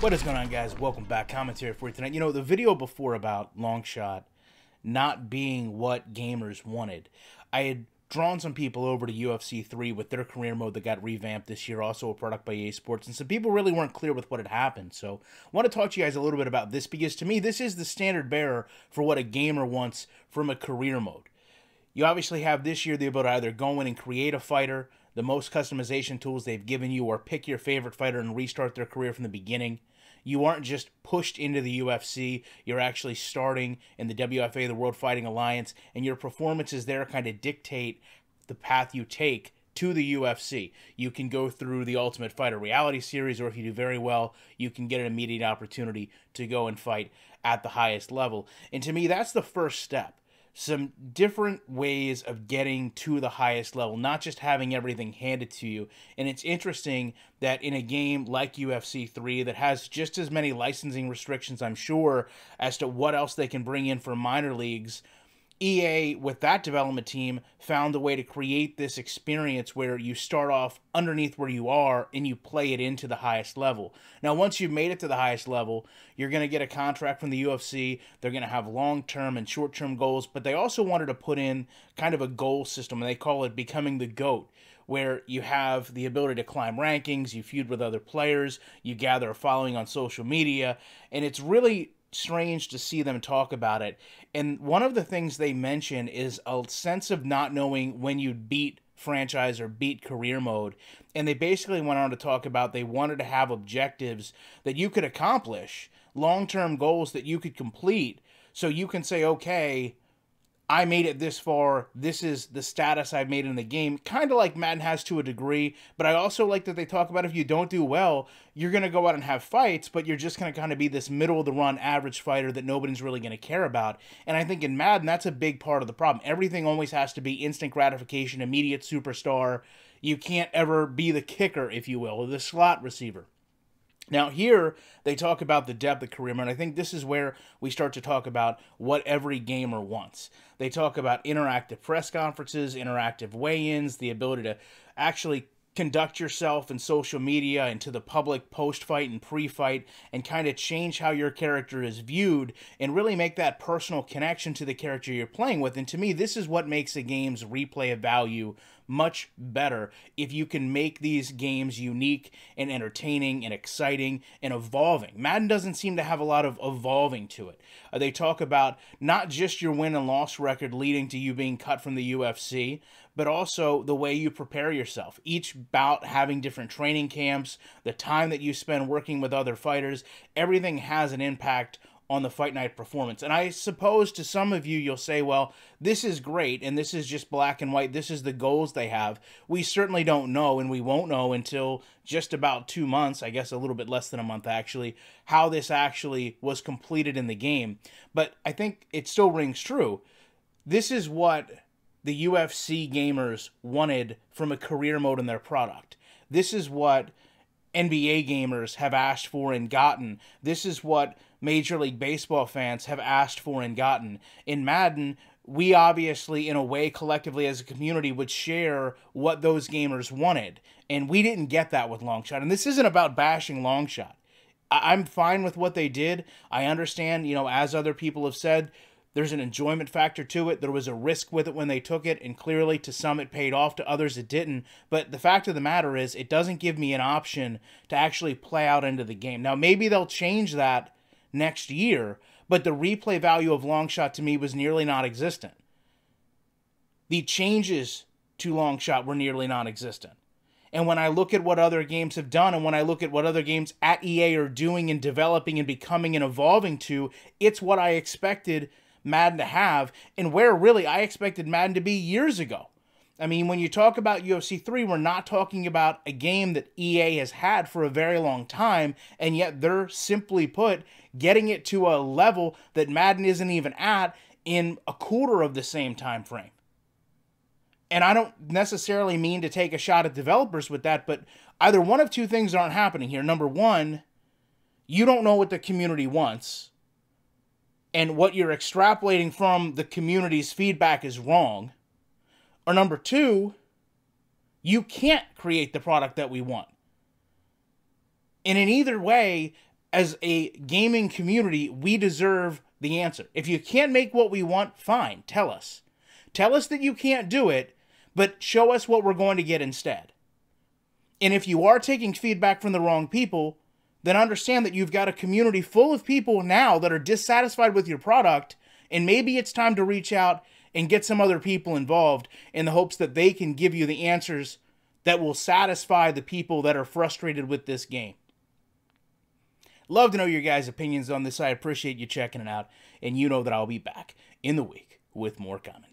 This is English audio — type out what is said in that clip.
What is going on, guys? Welcome back. Commentary for you tonight. You know, the video before about Longshot not being what gamers wanted, I had drawn some people over to UFC 3 with their career mode that got revamped this year, also a product by EA Sports, and some people really weren't clear with what had happened. So I want to talk to you guys a little bit about this, because to me, this is the standard bearer for what a gamer wants from a career mode. You obviously have this year the ability to either go in and create a fighter, the most customization tools they've given you, or pick your favorite fighter and restart their career from the beginning. You aren't just pushed into the UFC, you're actually starting in the WFA, the World Fighting Alliance, and your performances there kind of dictate the path you take to the UFC. You can go through the Ultimate Fighter reality series, or if you do very well, you can get an immediate opportunity to go and fight at the highest level. And to me, that's the first step. Some different ways of getting to the highest level, not just having everything handed to you. And it's interesting that in a game like UFC 3 that has just as many licensing restrictions, I'm sure, as to what else they can bring in for minor leagues, EA, with that development team, found a way to create this experience where you start off underneath where you are and you play it into the highest level. Now, once you've made it to the highest level, you're going to get a contract from the UFC. They're going to have long-term and short-term goals, but they also wanted to put in kind of a goal system, and they call it becoming the GOAT, where you have the ability to climb rankings, you feud with other players, you gather a following on social media, and it's really strange to see them talk about it. And one of the things they mention is a sense of not knowing when you'd beat franchise or beat career mode. And they basically went on to talk about they wanted to have objectives that you could accomplish, long-term goals that you could complete, so you can say, okay, I made it this far, this is the status I've made in the game, kind of like Madden has to a degree, but I also like that they talk about if you don't do well, you're going to go out and have fights, but you're just going to kind of be this middle-of-the-run average fighter that nobody's really going to care about. And I think in Madden, that's a big part of the problem. Everything always has to be instant gratification, immediate superstar. You can't ever be the kicker, if you will, or the slot receiver. Now here, they talk about the depth of career mode. I think this is where we start to talk about what every gamer wants. They talk about interactive press conferences, interactive weigh-ins, the ability to actually conduct yourself in social media and to the public post-fight and pre-fight, and kind of change how your character is viewed and really make that personal connection to the character you're playing with. And to me, this is what makes a game's replay of value much better, if you can make these games unique and entertaining and exciting and evolving. Madden doesn't seem to have a lot of evolving to it. They talk about not just your win and loss record leading to you being cut from the UFC, but also the way you prepare yourself. Each bout having different training camps, the time that you spend working with other fighters, everything has an impact on the fight night performance. And I suppose to some of you, you'll say, well, this is great, and this is just black and white. This is the goals they have. We certainly don't know, and we won't know until just about 2 months, I guess a little bit less than a month actually, how this actually was completed in the game. But I think it still rings true. This is what the UFC gamers wanted from a career mode in their product. This is what NBA gamers have asked for and gotten. This is what Major League Baseball fans have asked for and gotten. In Madden, we obviously, in a way, collectively as a community, would share what those gamers wanted. And we didn't get that with Longshot. And this isn't about bashing Longshot. I'm fine with what they did. I understand, you know, as other people have said, there's an enjoyment factor to it. There was a risk with it when they took it, and clearly to some it paid off, to others it didn't. But the fact of the matter is, it doesn't give me an option to actually play out into the game. Now, maybe they'll change that next year, but the replay value of Longshot to me was nearly non-existent. The changes to Longshot were nearly non-existent. And when I look at what other games have done, and when I look at what other games at EA are doing and developing and becoming and evolving to, it's what I expected Madden to have, and where really I expected Madden to be years ago. I mean, when you talk about UFC 3, we're not talking about a game that EA has had for a very long time, and yet they're, simply put, getting it to a level that Madden isn't even at in a quarter of the same time frame. And I don't necessarily mean to take a shot at developers with that, but either one of two things aren't happening here. Number one, you don't know what the community wants, and what you're extrapolating from the community's feedback is wrong. Or number two, you can't create the product that we want. And in either way, as a gaming community, we deserve the answer. If you can't make what we want, fine, tell us. Tell us that you can't do it, but show us what we're going to get instead. And if you are taking feedback from the wrong people, then understand that you've got a community full of people now that are dissatisfied with your product, and maybe it's time to reach out and get some other people involved in the hopes that they can give you the answers that will satisfy the people that are frustrated with this game. Love to know your guys' opinions on this. I appreciate you checking it out, and you know that I'll be back in the week with more comments.